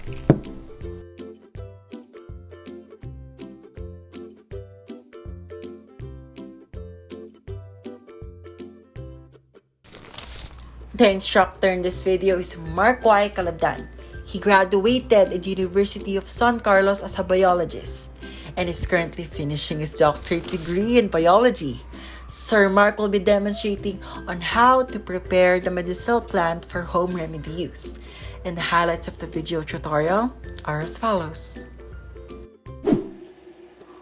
The instructor in this video is Mark Y. Calabdan. He graduated at the University of San Carlos as a biologist and is currently finishing his doctorate degree in biology. Sir Mark will be demonstrating on how to prepare the medicinal plant for home remedy use. And the highlights of the video tutorial are as follows.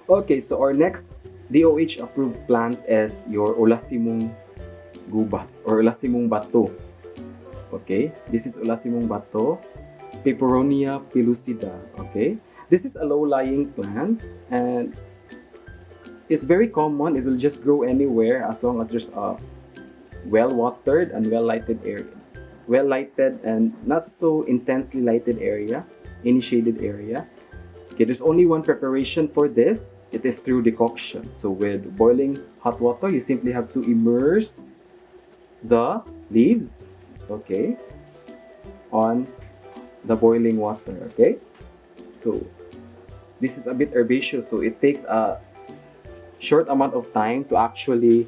Okay, so our next DOH approved plant is your Ulasimang gubat or Ulasimang Bato. Okay, this is Ulasimang Bato, Peperonia pellucida. Okay, this is a low-lying plant and it's very common. It will just grow anywhere as long as there's a well-watered and well-lighted area. Well-lighted and not so intensely lighted area, any shaded area. Okay, there's only one preparation for this. It is through decoction. So with boiling hot water, you simply have to immerse the leaves, okay, on the boiling water, okay? So this is a bit herbaceous, so it takes a short amount of time to actually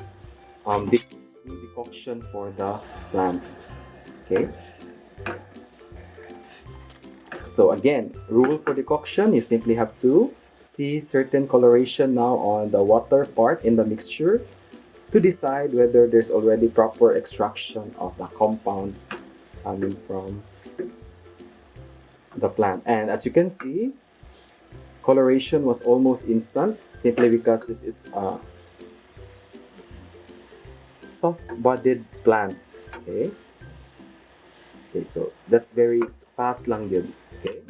do decoction for the plant, okay? So again, rule for decoction, you simply have to see certain coloration now on the water part in the mixture to decide whether there's already proper extraction of the compounds coming from the plant. And as you can see, coloration was almost instant simply because this is a soft-bodied plant. Okay. Okay, so that's very fast lang yun. Okay.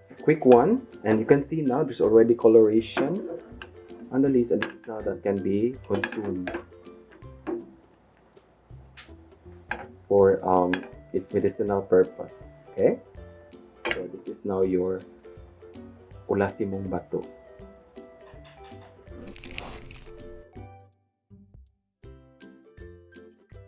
It's a quick one, and you can see now there's already coloration on the leaves, and this is now that can be consumed for its medicinal purpose. Okay, so this is now your Ulasimang Bato.